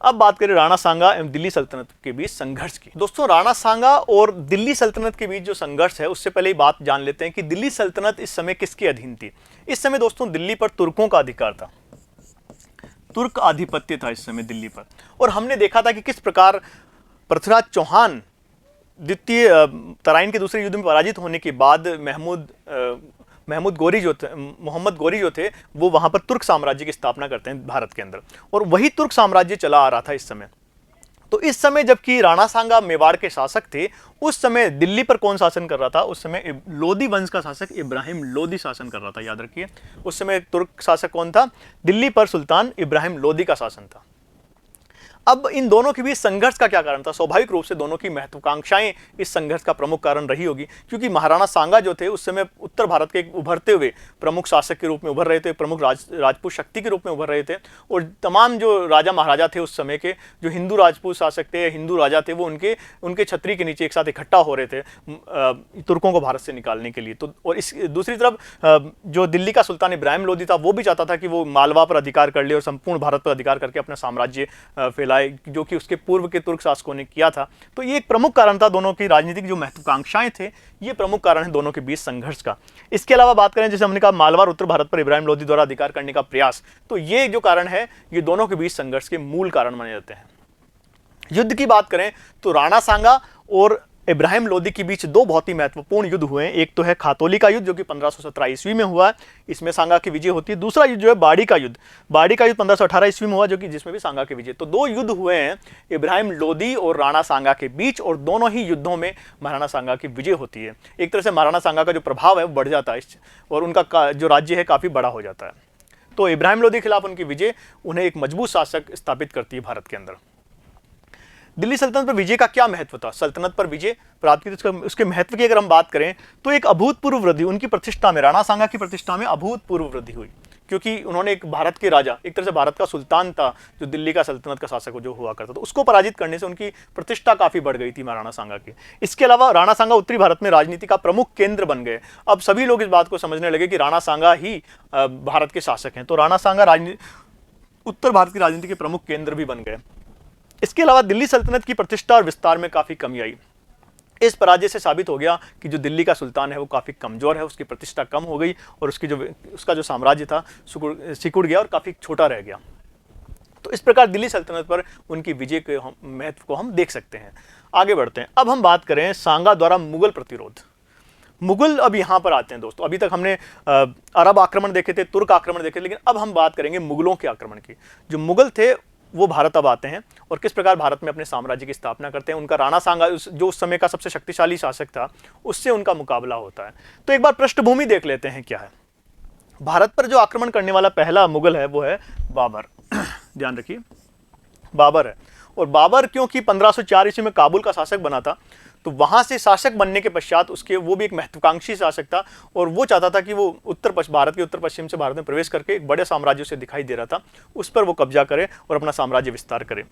अब बात करें राणा सांगा एवं दिल्ली सल्तनत के बीच संघर्ष की। दोस्तों, राणा सांगा और दिल्ली सल्तनत के बीच जो संघर्ष है उससे पहले ही बात जान लेते हैं कि दिल्ली सल्तनत इस समय किसके अधीन थी। इस समय दोस्तों दिल्ली पर तुर्कों का अधिकार था, तुर्क आधिपत्य था इस समय दिल्ली पर। और हमने देखा था कि किस प्रकार पृथ्वीराज चौहान द्वितीय तराइन के दूसरे युद्ध में पराजित होने के बाद मोहम्मद गोरी जो थे वो वहां पर तुर्क साम्राज्य की स्थापना करते हैं भारत के अंदर, और वही तुर्क साम्राज्य चला आ रहा था इस समय। तो इस समय जबकि राणा सांगा मेवाड़ के शासक थे, उस समय दिल्ली पर कौन शासन कर रहा था, उस समय लोदी वंश का शासक इब्राहिम लोदी शासन कर रहा था। याद रखिए, उस समय तुर्क शासक कौन था, दिल्ली पर सुल्तान इब्राहिम लोदी का शासन था। अब इन दोनों के बीच संघर्ष का क्या कारण था? स्वाभाविक रूप से दोनों की महत्वाकांक्षाएं इस संघर्ष का प्रमुख कारण रही होगी, क्योंकि महाराणा सांगा जो थे उस समय उत्तर भारत के उभरते हुए प्रमुख शासक के रूप में उभर रहे थे, प्रमुख राजपूत शक्ति के रूप में उभर रहे थे, और तमाम जो राजा महाराजा थे उस समय के, जो हिंदू राजपूत शासक थे, हिंदू राजा थे, वो उनके छतरी के नीचे एक साथ इकट्ठा हो रहे थे तुर्कों को भारत से निकालने के लिए। तो और इस दूसरी तरफ जो दिल्ली का सुल्तान इब्राहिम लोदी था वो भी चाहता था कि वो मालवा पर अधिकार कर ले और संपूर्ण भारत पर अधिकार करके अपना साम्राज्य फैला बुलाए, जो कि उसके पूर्व के तुर्क शासकों ने किया था। तो ये एक प्रमुख कारण था, दोनों की राजनीतिक जो महत्वाकांक्षाएं थे, ये प्रमुख कारण है दोनों के बीच संघर्ष का। इसके अलावा बात करें, जैसे हमने कहा मालवा उत्तर भारत पर इब्राहिम लोदी द्वारा अधिकार करने का प्रयास, तो ये जो कारण है ये दोनों के बीच संघर्ष के मूल कारण माने जाते हैं। युद्ध की बात करें तो राणा सांगा और इब्राहिम लोदी के बीच दो बहुत ही महत्वपूर्ण युद्ध हुए हैं। एक तो है खातौली का युद्ध जो कि 1517 ईस्वी में हुआ है, इसमें सांगा की विजय होती है। दूसरा युद्ध जो है बाड़ी का युद्ध 1518 ईस्वी में हुआ, जो कि जिसमें भी सांगा की विजय। तो दो युद्ध हुए हैं इब्राहिम लोदी और राणा सांगा के बीच, और दोनों ही युद्धों में महाराणा सांगा की विजय होती है। एक तरह से महाराणा सांगा का जो प्रभाव है वो बढ़ जाता है और उनका जो राज्य है काफी बड़ा हो जाता है। तो इब्राहिम लोदी के खिलाफ उनकी विजय उन्हें एक मजबूत शासक स्थापित करती है भारत के अंदर। दिल्ली सल्तनत पर विजय का क्या महत्व था? सल्तनत पर विजय प्राप्त की, तो उसके महत्व की अगर हम बात करें तो एक अभूतपूर्व वृद्धि उनकी प्रतिष्ठा में, राणा सांगा की प्रतिष्ठा में अभूतपूर्व वृद्धि हुई, क्योंकि उन्होंने एक भारत के राजा, एक तरह से भारत का सुल्तान था जो दिल्ली का सल्तनत का शासक जो हुआ करता था, उसको पराजित करने से उनकी प्रतिष्ठा काफी बढ़ गई थी महाराणा सांगा की। इसके अलावा राणा सांगा उत्तरी भारत में राजनीति का प्रमुख केंद्र बन गए। अब सभी लोग इस बात को समझने लगे कि राणा सांगा ही भारत के शासक हैं, तो राणा सांगा उत्तर भारत की राजनीति के प्रमुख केंद्र भी बन गए। इसके अलावा दिल्ली सल्तनत की प्रतिष्ठा और विस्तार में काफी कमी आई। इस पराजय से साबित हो गया कि जो दिल्ली का सुल्तान है वो काफी कमजोर है, उसकी प्रतिष्ठा कम हो गई और उसका जो साम्राज्य था सिकुड़ गया और काफी छोटा रह गया। तो इस प्रकार दिल्ली सल्तनत पर उनकी विजय के महत्व को हम देख सकते हैं। आगे बढ़ते हैं। अब हम बात करें सांगा द्वारा मुगल प्रतिरोध। मुगल अब यहां पर आते हैं दोस्तों। अभी तक हमने अरब आक्रमण देखे थे, तुर्क आक्रमण देखे थे, लेकिन अब हम बात करेंगे मुगलों के आक्रमण की। जो मुगल थे वो भारत अब आते हैं और किस प्रकार भारत में अपने साम्राज्य की स्थापना करते हैं। उनका राणा सांगा जो उस समय का सबसे शक्तिशाली शासक था, उससे उनका मुकाबला होता है। तो एक बार पृष्ठभूमि देख लेते हैं क्या है। भारत पर जो आक्रमण करने वाला पहला मुगल है वो है बाबर। ध्यान रखिए, बाबर है। और बाबर क्योंकि 1504 ईस्वी में काबुल का शासक बना था, तो वहां से शासक बनने के पश्चात उसके वो भी एक महत्वाकांक्षी शासक था और वो चाहता था कि वो भारत के उत्तर पश्चिम से भारत में प्रवेश करके एक बड़े साम्राज्य से दिखाई दे रहा था, उस पर वो कब्जा करे और अपना साम्राज्य विस्तार करे।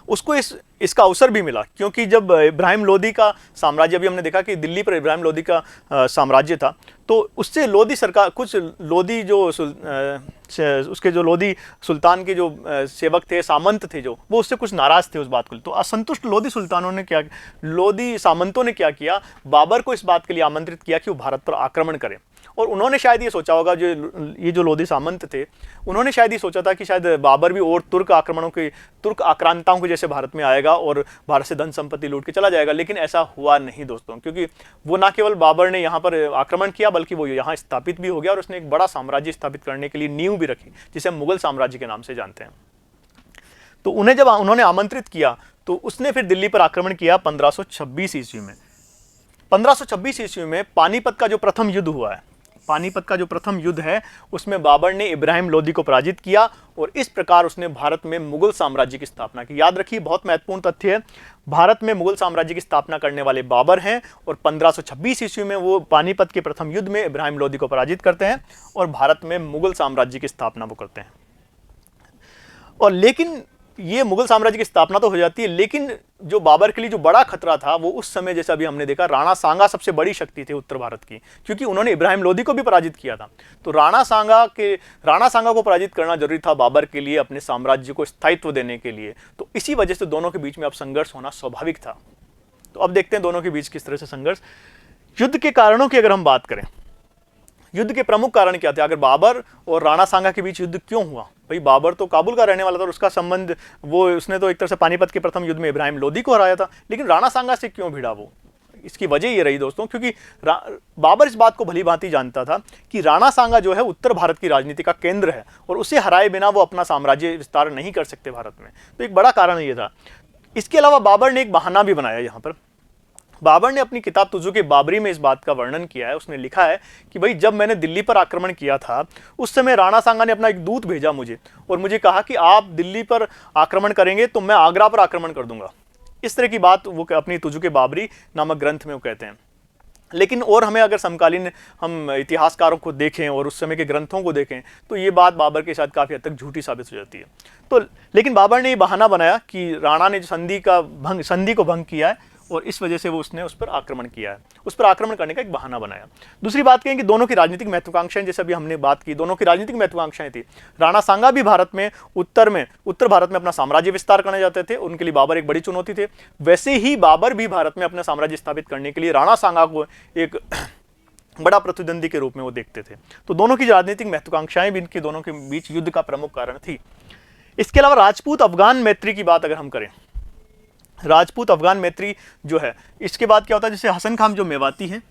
उसको इसका अवसर भी मिला, क्योंकि जब इब्राहिम लोदी का साम्राज्य, अभी हमने देखा कि दिल्ली पर इब्राहिम लोदी का साम्राज्य था, तो उससे लोदी सरकार, कुछ लोदी जो उसके जो लोदी सुल्तान के जो सेवक थे, सामंत थे, जो वो उससे कुछ नाराज थे उस बात को। तो असंतुष्ट लोदी सामंतों ने क्या किया, बाबर को इस बात के लिए आमंत्रित किया कि वो भारत पर आक्रमण करें। और उन्होंने शायद ये सोचा होगा, ये जो लोदी सामंत थे, उन्होंने शायद ये सोचा था कि शायद बाबर भी और तुर्क आक्रांताओं के जैसे भारत में आएगा और भारत से धन संपत्ति लूट के चला जाएगा। लेकिन ऐसा हुआ नहीं दोस्तों, क्योंकि वो ना केवल बाबर ने यहाँ पर आक्रमण किया, बल्कि वो यहाँ स्थापित भी हो गया और उसने एक बड़ा साम्राज्य स्थापित करने के लिए नींव भी रखी, जिसे हम मुगल साम्राज्य के नाम से जानते हैं। तो उन्हें जब उन्होंने आमंत्रित किया तो उसने फिर दिल्ली पर आक्रमण किया 1526 ईस्वी में। 1526 ईस्वी में पानीपत का जो प्रथम युद्ध हुआ है, पानीपत का जो प्रथम युद्ध है, उसमें बाबर ने इब्राहिम लोदी को पराजित किया और इस प्रकार उसने भारत में मुगल साम्राज्य की स्थापना की। याद रखिए, बहुत महत्वपूर्ण तथ्य है, भारत में मुगल साम्राज्य की स्थापना करने वाले बाबर हैं और 1526 ईस्वी में वो पानीपत के प्रथम युद्ध में इब्राहिम लोदी को पराजित करते हैं और भारत में मुगल साम्राज्य की स्थापना वो करते हैं। और लेकिन ये मुगल साम्राज्य की स्थापना तो हो जाती है, लेकिन जो बाबर के लिए जो बड़ा खतरा था वो उस समय, जैसे अभी हमने देखा, राणा सांगा सबसे बड़ी शक्ति थी उत्तर भारत की, क्योंकि उन्होंने इब्राहिम लोदी को भी पराजित किया था। तो राणा सांगा को पराजित करना जरूरी था बाबर के लिए, अपने साम्राज्य को स्थायित्व देने के लिए। तो इसी वजह से दोनों के बीच में अब संघर्ष होना स्वाभाविक था। तो अब देखते हैं दोनों के बीच किस तरह से संघर्ष। युद्ध के कारणों की अगर हम बात करें, युद्ध के प्रमुख कारण क्या थे? अगर बाबर और राणा सांगा के बीच युद्ध क्यों हुआ? भाई, बाबर तो काबुल का रहने वाला था और उसका संबंध, उसने तो एक तरह से पानीपत के प्रथम युद्ध में इब्राहिम लोदी को हराया था, लेकिन राणा सांगा से क्यों भिड़ा वो? इसकी वजह ये रही दोस्तों, क्योंकि बाबर इस बात को भली भांति जानता था कि राणा सांगा जो है उत्तर भारत की राजनीति का केंद्र है और उसे हराए बिना वो अपना साम्राज्य विस्तार नहीं कर सकते भारत में। तो एक बड़ा कारण ये था। इसके अलावा बाबर ने एक बहाना भी बनाया। यहाँ पर बाबर ने अपनी किताब तुजुक बाबरी में इस बात का वर्णन किया है। उसने लिखा है कि भाई, जब मैंने दिल्ली पर आक्रमण किया था उस समय राणा सांगा ने अपना एक दूत भेजा मुझे और मुझे कहा कि आप दिल्ली पर आक्रमण करेंगे तो मैं आगरा पर आक्रमण कर दूंगा। इस तरह की बात वो अपनी तुजुक बाबरी नामक ग्रंथ में वो कहते हैं। लेकिन और हमें अगर समकालीन हम इतिहासकारों को देखें और उस समय के ग्रंथों को देखें तो ये बात बाबर के साथ काफ़ी हद तक झूठी साबित हो जाती है। तो लेकिन बाबर ने ये बहाना बनाया कि राणा ने जो संधि को भंग किया है और इस वजह से वो उसने उस पर आक्रमण किया है, उस पर आक्रमण करने का एक बहाना बनाया। दूसरी बात कहें कि दोनों की राजनीतिक महत्वाकांक्षाएं, जैसे अभी हमने बात की, दोनों की राजनीतिक महत्वाकांक्षाएं थी। राणा सांगा भी भारत में उत्तर भारत में अपना साम्राज्य विस्तार करना चाहते थे, उनके लिए बाबर एक बड़ी चुनौती थे। वैसे ही बाबर भी भारत में अपना साम्राज्य स्थापित करने के लिए राणा सांगा को एक बड़ा प्रतिद्वंदी के रूप में वो देखते थे। तो दोनों की राजनीतिक महत्वाकांक्षाएं भी इनके दोनों के बीच युद्ध का प्रमुख कारण थी। इसके अलावा राजपूत अफगान मैत्री की बात अगर हम करें, राजपूत अफगान मैत्री जो है, इसके बाद क्या होता है, जैसे हसन खान जो मेवाती हैं,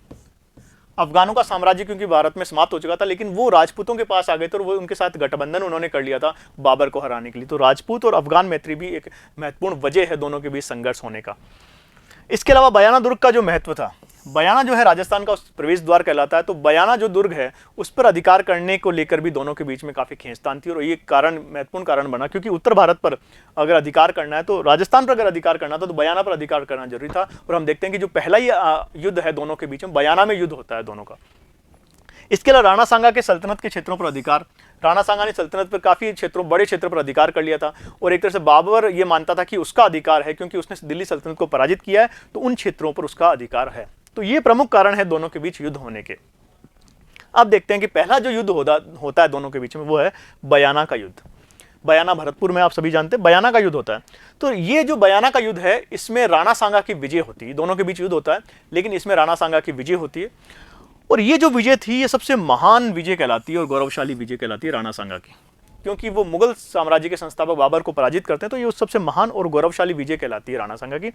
अफगानों का साम्राज्य क्योंकि भारत में समाप्त हो चुका था, लेकिन वो राजपूतों के पास आ गए थे और वो उनके साथ गठबंधन उन्होंने कर लिया था बाबर को हराने के लिए। तो राजपूत और अफगान मैत्री भी एक महत्वपूर्ण वजह है दोनों के बीच संघर्ष होने का। इसके अलावा बयाना दुर्ग का जो महत्व था, बयाना जो है राजस्थान का प्रवेश द्वार कहलाता है, तो बयाना जो दुर्ग है उस पर अधिकार करने को लेकर भी दोनों के बीच में काफी खींचतान थी। और ये कारण महत्वपूर्ण कारण बना, क्योंकि उत्तर भारत पर अगर अधिकार करना है, तो राजस्थान पर अगर अधिकार करना था तो बयाना पर अधिकार करना जरूरी था। और हम देखते हैं कि जो पहला ही युद्ध है दोनों के बीच में, बयाना में युद्ध होता है दोनों का। इसके अलावा राणा सांगा के सल्तनत के क्षेत्रों पर अधिकार, राणा सांगा ने सल्तनत पर काफी क्षेत्रों, बड़े क्षेत्र पर अधिकार कर लिया था। और एक तरह से बाबर ये मानता था कि उसका अधिकार है, क्योंकि उसने दिल्ली सल्तनत को पराजित किया है, तो उन क्षेत्रों पर उसका अधिकार है। तो ये प्रमुख कारण है दोनों के बीच युद्ध होने के। अब देखते हैं कि पहला जो युद्ध होता है दोनों के बीच में, वो है बयाना का युद्ध। बयाना भरतपुर में, आप सभी जानते हैं, बयाना का युद्ध होता है। तो ये जो बयाना का युद्ध है, इसमें राणा सांगा की विजय होती है। दोनों के बीच युद्ध होता है, लेकिन इसमें राणा सांगा की विजय होती है। और ये जो विजय थी, ये सबसे महान विजय कहलाती है और गौरवशाली विजय कहलाती है राणा सांगा की, क्योंकि वो मुगल साम्राज्य के संस्थापक बाबर को पराजित करते हैं। तो ये सबसे महान और गौरवशाली विजय कहलाती है राणा सांगा की।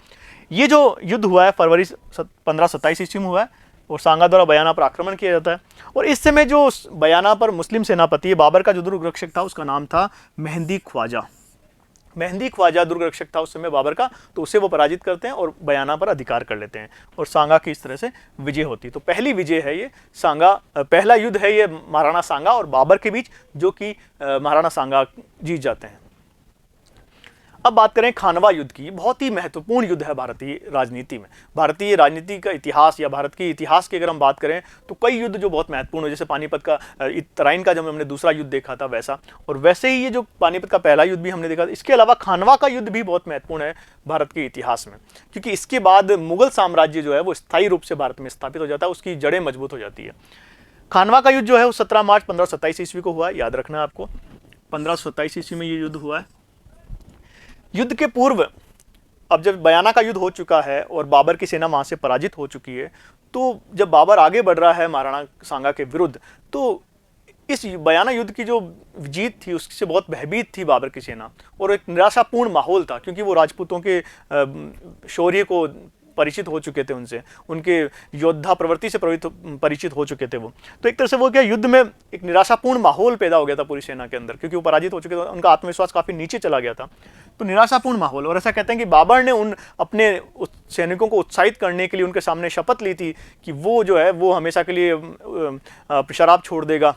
ये जो युद्ध हुआ है फरवरी 1527 ईस्वी में हुआ है, और सांगा द्वारा बयाना पर आक्रमण किया जाता है। और इस समय जो बयाना पर मुस्लिम सेनापति बाबर का जो दुर्ग रक्षक था, उसका नाम था मेहंदी ख्वाजा। मेहंदी ख्वाजा दुर्ग रक्षक था उस समय बाबर का, तो उसे वो पराजित करते हैं और बयाना पर अधिकार कर लेते हैं, और सांगा की इस तरह से विजय होती है। तो पहली विजय है ये सांगा, पहला युद्ध है ये महाराणा सांगा और बाबर के बीच, जो कि महाराणा सांगा जीत जाते हैं। अब बात करें खानवा युद्ध की। बहुत ही महत्वपूर्ण युद्ध है भारतीय राजनीति में। भारतीय राजनीति का इतिहास या भारत के इतिहास की अगर हम बात करें, तो कई युद्ध जो बहुत महत्वपूर्ण है, जैसे पानीपत का, तराइन का जब हमने दूसरा युद्ध देखा था वैसा, और वैसे ही ये जो पानीपत का पहला युद्ध भी हमने देखा था। इसके अलावा खानवा का युद्ध भी बहुत महत्वपूर्ण है भारत के इतिहास में, क्योंकि इसके बाद मुगल साम्राज्य जो है वो स्थायी रूप से भारत में स्थापित हो जाता है, उसकी जड़ें मजबूत हो जाती है। खानवा का युद्ध जो है वो 17 मार्च 1527 ईस्वी को हुआ, याद रखना आपको, 1527 ईस्वी में ये युद्ध हुआ है। युद्ध के पूर्व, अब जब बयाना का युद्ध हो चुका है और बाबर की सेना वहां से पराजित हो चुकी है, तो जब बाबर आगे बढ़ रहा है महाराणा सांगा के विरुद्ध, तो इस बयाना युद्ध की जो जीत थी उससे बहुत भयभीत थी बाबर की सेना, और एक निराशापूर्ण माहौल था, क्योंकि वो राजपूतों के शौर्य को परिचित हो चुके थे, उनसे, उनके योद्धा प्रवृत्ति से परिचित हो चुके थे वो। तो एक तरह से वो क्या, युद्ध में एक निराशापूर्ण माहौल पैदा हो गया था पूरी सेना के अंदर, क्योंकि वो पराजित हो चुके थे, उनका आत्मविश्वास काफी नीचे चला गया था। तो निराशापूर्ण माहौल, और ऐसा कहते हैं कि बाबर ने उन अपने सैनिकों को उत्साहित करने के लिए उनके सामने शपथ ली थी कि वो जो है वो हमेशा के लिए शराब छोड़ देगा,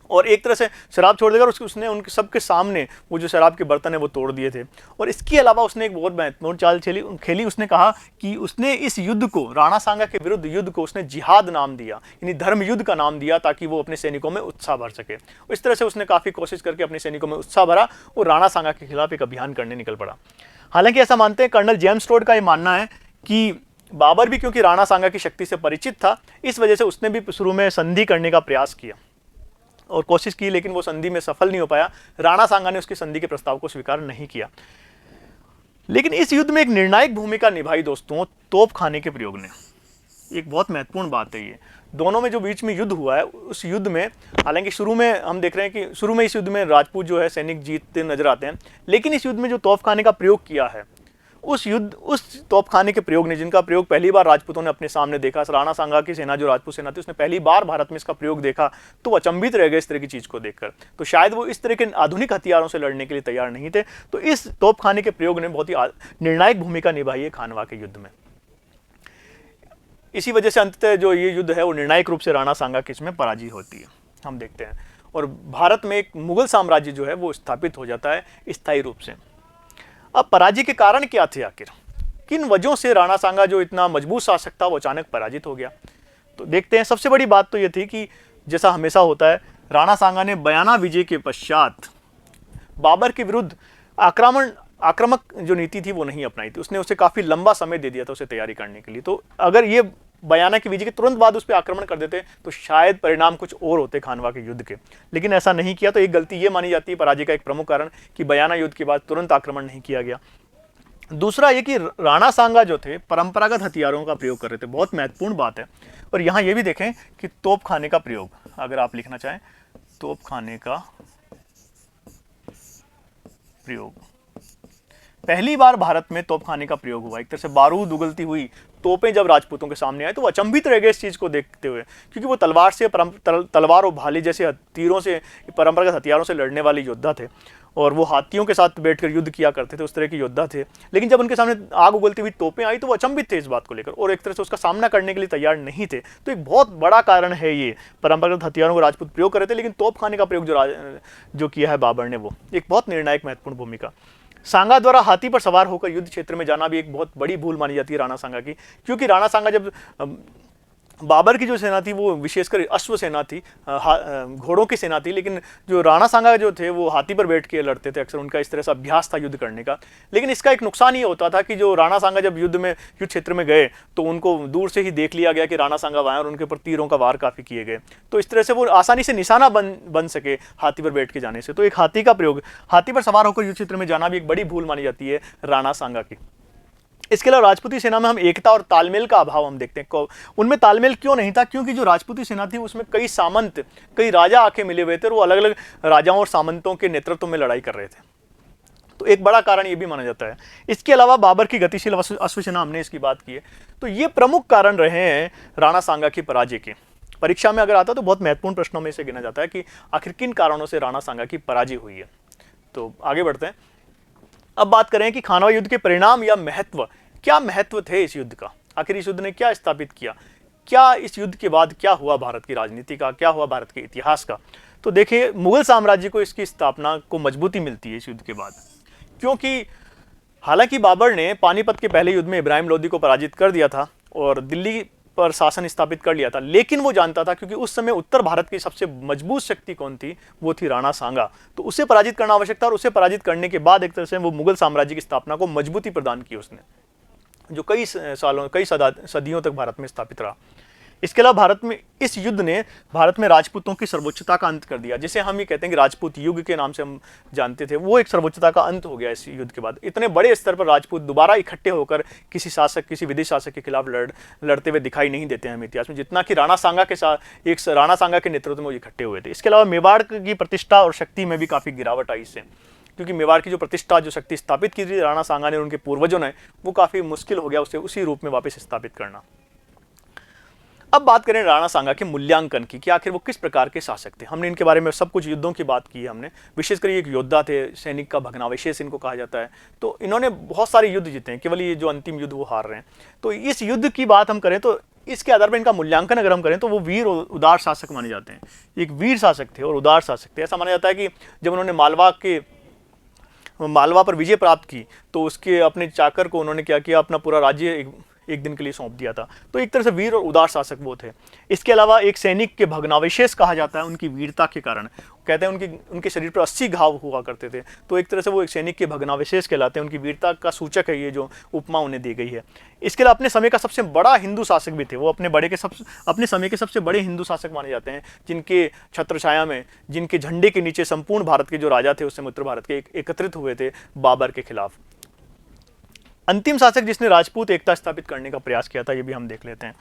और एक तरह से शराब छोड़ देगा, और उसने उनके सबके सामने वो जो शराब के बर्तन है वो तोड़ दिए थे। और इसके अलावा उसने एक बहुत महत्वपूर्ण चाल खेली, उसने कहा कि उसने इस युद्ध को, राणा सांगा के विरुद्ध युद्ध को उसने जिहाद नाम दिया, यानी धर्म युद्ध का नाम दिया, ताकि वो अपने सैनिकों में उत्साह भर सके। इस तरह से उसने काफी कोशिश करके अपने सैनिकों में उत्साह भरा और राणा सांगा के खिलाफ एक अभियान करने निकल पड़ा। हालांकि ऐसा मानते हैं, कर्नल जेम्स टोड का ये मानना है कि बाबर भी क्योंकि राणा सांगा की शक्ति से परिचित था, इस वजह से उसने भी शुरू में संधि करने का प्रयास किया और कोशिश की, लेकिन वो संधि में सफल नहीं हो पाया। राणा सांगा ने उसकी संधि के प्रस्ताव को स्वीकार नहीं किया। लेकिन इस युद्ध में एक निर्णायक भूमिका निभाई दोस्तों तोपखाने के प्रयोग ने। एक बहुत महत्वपूर्ण बात है ये। दोनों में जो बीच में युद्ध हुआ है, उस युद्ध में, हालांकि शुरू में हम देख रहे हैं कि शुरू में इस युद्ध में राजपूत जो है सैनिक जीतते नजर आते हैं, लेकिन इस युद्ध में जो तोपखाने का प्रयोग किया है, उस तोपखाने के प्रयोग ने, जिनका प्रयोग पहली बार राजपूतों ने अपने सामने देखा, राणा सांगा की सेना जो राजपूत सेना थी उसने पहली बार भारत में इसका प्रयोग देखा, तो अचंभित रह गए इस तरह की चीज को देखकर। तो शायद वो इस तरह के आधुनिक हथियारों से लड़ने के लिए तैयार नहीं थे। तो इस तोपखाने के प्रयोग ने बहुत ही निर्णायक भूमिका निभाई है खानवा के युद्ध में। इसी वजह से अंततः जो ये युद्ध है वो निर्णायक रूप से राणा सांगा की इसमें पराजय होती है, हम देखते हैं, और भारत में एक मुगल साम्राज्य जो है वो स्थापित हो जाता है स्थायी रूप से। अब पराजय के कारण क्या थे आखिर, किन वजहों से राणा सांगा जो इतना मजबूत शासक था वो अचानक पराजित हो गया? तो देखते हैं। सबसे बड़ी बात तो ये थी कि जैसा हमेशा होता है, राणा सांगा ने बयाना विजय के पश्चात बाबर के विरुद्ध आक्रामक जो नीति थी वो नहीं अपनाई थी, उसने उसे काफ़ी लंबा समय दे दिया था उसे तैयारी करने के लिए। तो अगर ये बयाना की विजय के तुरंत बाद उस पर आक्रमण कर देते तो शायद परिणाम कुछ और होते खानवा के युद्ध के, लेकिन ऐसा नहीं किया। तो एक गलती ये मानी जाती है पराजय का एक प्रमुख कारण कि बयाना युद्ध के बाद तुरंत आक्रमण नहीं किया गया। दूसरा ये कि राणा सांगा जो थे परंपरागत हथियारों का प्रयोग कर रहे थे, बहुत महत्वपूर्ण बात है। और यहाँ ये भी देखें कि तोप खाने का प्रयोग, अगर आप लिखना चाहें तोप खाने का प्रयोग, पहली बार भारत में तोप खाने का प्रयोग हुआ। एक तरह से बारूद उगलती हुई तोपें जब राजपूतों के सामने आए तो वो अचंभित रह गए इस चीज़ को देखते हुए, क्योंकि वो तलवार से तलवार और भाले जैसे तीरों से परंपरागत हथियारों से लड़ने वाले योद्धा थे और वो हाथियों के साथ बैठकर युद्ध किया करते थे, उस तरह के योद्धा थे। लेकिन जब उनके सामने आग उगलती हुई तोपें आई तो वो अचंभित थे इस बात को लेकर और एक तरह से उसका सामना करने के लिए तैयार नहीं थे। तो एक बहुत बड़ा कारण है ये, परंपरागत हथियारों को राजपूत प्रयोग कर रहे थे, लेकिन तोप खाने का प्रयोग जो किया है बाबर ने, वो एक बहुत निर्णायक महत्वपूर्ण भूमिका। सांगा द्वारा हाथी पर सवार होकर युद्ध क्षेत्र में जाना भी एक बहुत बड़ी भूल मानी जाती है राणा सांगा की, क्योंकि राणा सांगा जब बाबर की जो सेना थी वो विशेषकर अश्व सेना थी, घोड़ों की सेना थी, लेकिन जो राणा सांगा जो थे वो हाथी पर बैठ के लड़ते थे, अक्सर उनका इस तरह से अभ्यास था युद्ध करने का। लेकिन इसका एक नुकसान ये होता था कि जो राणा सांगा जब युद्ध क्षेत्र में गए तो उनको दूर से ही देख लिया गया कि राणा सांगा वहाँ, और उनके ऊपर तीरों का वार काफ़ी किए गए, तो इस तरह से वो आसानी से निशाना बन सके हाथी पर बैठ के जाने से। तो एक हाथी का प्रयोग, हाथी पर सवार होकर युद्ध क्षेत्र में जाना भी एक बड़ी भूल मानी जाती है राणा सांगा की। इसके अलावा राजपूती सेना में हम एकता और तालमेल का अभाव हम देखते हैं। उनमें तालमेल क्यों नहीं था? क्योंकि जो राजपूती सेना थी उसमें कई सामंत, कई राजा आके मिले हुए थे और वो अलग अलग राजाओं और सामंतों के नेतृत्व में लड़ाई कर रहे थे, तो एक बड़ा कारण ये भी माना जाता है। इसके अलावा बाबर की गतिशील अश्व सेना, हमने इसकी बात की है, तो ये प्रमुख कारण रहे हैं राणा सांगा की पराजय के। परीक्षा में अगर आता तो बहुत महत्वपूर्ण प्रश्नों में से गिना जाता है कि आखिर किन कारणों से राणा सांगा की पराजय हुई है। तो आगे बढ़ते हैं, अब बात करें कि खानवा युद्ध के परिणाम या महत्व, क्या महत्व थे इस युद्ध का, आखिर इस युद्ध ने क्या स्थापित किया, क्या इस युद्ध के बाद क्या हुआ भारत की राजनीति का, क्या हुआ भारत के इतिहास का। तो देखिए, मुगल साम्राज्य को इसकी स्थापना को मजबूती मिलती है इस युद्ध के बाद, क्योंकि हालांकि बाबर ने पानीपत के पहले युद्ध में इब्राहिम लोदी को पराजित कर दिया था और दिल्ली पर शासन स्थापित कर लिया था, लेकिन वो जानता था क्योंकि उस समय उत्तर भारत की सबसे मजबूत शक्ति कौन थी, वो थी राणा सांगा, तो उसे पराजित करना आवश्यक था। और उसे पराजित करने के बाद एक तरह से वो मुगल साम्राज्य की स्थापना को मजबूती प्रदान की उसने, जो कई सालों, कई सदियों तक भारत में स्थापित रहा। इसके अलावा भारत में इस युद्ध ने भारत में राजपूतों की सर्वोच्चता का अंत कर दिया, जिसे हम ये कहते हैं कि राजपूत युग के नाम से हम जानते थे, वो एक सर्वोच्चता का अंत हो गया इस युद्ध के बाद। इतने बड़े स्तर पर राजपूत दोबारा इकट्ठे होकर किसी शासक, किसी विदेशी शासक के खिलाफ लड़ते हुए दिखाई नहीं देते हैं हमें इतिहास में, जितना कि राणा सांगा के साथ, एक राणा सांगा के नेतृत्व में वो इकट्ठे हुए थे। इसके अलावा मेवाड़ की प्रतिष्ठा और शक्ति में भी काफ़ी गिरावट आई इससे, क्योंकि मेवाड़ की जो प्रतिष्ठा, जो शक्ति स्थापित की थी राणा सांगा ने और उनके पूर्वजों ने, वो काफ़ी मुश्किल हो गया उसे उसी रूप में वापस स्थापित करना। अब बात करें राणा सांगा के मूल्यांकन की कि आखिर वो किस प्रकार के शासक थे। हमने इनके बारे में सब कुछ युद्धों की बात की है हमने, विशेषकर एक योद्धा थे, सैनिक का भग्नावशेष इनको कहा जाता है। तो इन्होंने बहुत सारे युद्ध जीते हैं, केवल ये जो अंतिम युद्ध वो हार रहे हैं। तो इस युद्ध की बात हम करें तो इसके आधार पर इनका मूल्यांकन अगर हम करें तो वो वीर और उदार शासक माने जाते हैं। एक वीर शासक थे और उदार शासक थे। ऐसा माना जाता है कि जब उन्होंने मालवा पर विजय प्राप्त की तो उसके अपने चाकर को उन्होंने क्या किया, अपना पूरा राज्य एक दिन के लिए सौंप दिया था। तो एक तरह से वीर और उदार शासक वो थे। इसके अलावा एक सैनिक के भग्नावशेष कहा जाता है उनकी वीरता के कारण, कहते हैं उनके शरीर पर 80 घाव हुआ करते थे, तो एक तरह से वो एक सैनिक के भग्नावशेष कहलाते हैं, उनकी वीरता का सूचक है ये जो उपमा उन्हें दी गई है। इसके अलावा अपने समय का सबसे बड़ा हिंदू शासक भी थे वो, अपने समय के सबसे बड़े हिंदू शासक माने जाते हैं, जिनके छत्रछाया में, जिनके झंडे के नीचे संपूर्ण भारत के जो राजा थे उस समय उत्तर भारत के एकत्रित हुए थे बाबर के खिलाफ। अंतिम शासक जिसने राजपूत एकता स्थापित करने का प्रयास किया था, ये भी हम देख लेते हैं।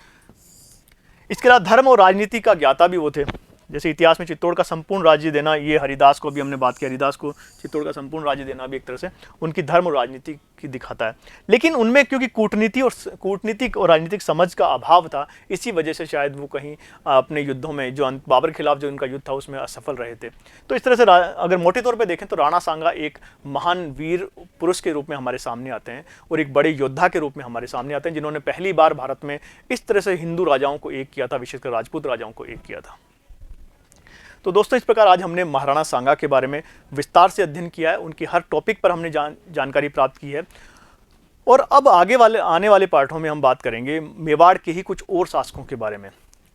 इसके अलावा धर्म और राजनीति का ज्ञाता भी वो थे। जैसे इतिहास में चित्तौड़ का संपूर्ण राज्य देना, ये हरिदास को भी हमने बात की, हरिदास को चित्तौड़ का संपूर्ण राज्य देना भी एक तरह से उनकी धर्म और राजनीति की दिखाता है। लेकिन उनमें क्योंकि कूटनीतिक और राजनीतिक समझ का अभाव था, इसी वजह से शायद वो कहीं अपने युद्धों में, जो बाबर के खिलाफ जो उनका युद्ध था उसमें असफल रहे थे। तो इस तरह से अगर मोटे तौर पर देखें तो राणा सांगा एक महान वीर पुरुष के रूप में हमारे सामने आते हैं और एक बड़े योद्धा के रूप में हमारे सामने आते हैं, जिन्होंने पहली बार भारत में इस तरह से हिंदू राजाओं को एक किया था, विशेषकर राजपूत राजाओं को एक किया था। तो दोस्तों, इस प्रकार आज हमने महाराणा सांगा के बारे में विस्तार से अध्ययन किया है, उनकी हर टॉपिक पर हमने जानकारी प्राप्त की है। और अब आने वाले पाठों में हम बात करेंगे मेवाड़ के ही कुछ और शासकों के बारे में,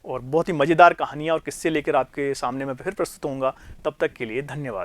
और बहुत ही मज़ेदार कहानियाँ और किस्से लेकर आपके सामने मैं फिर प्रस्तुत होऊंगा। तब तक के लिए धन्यवाद।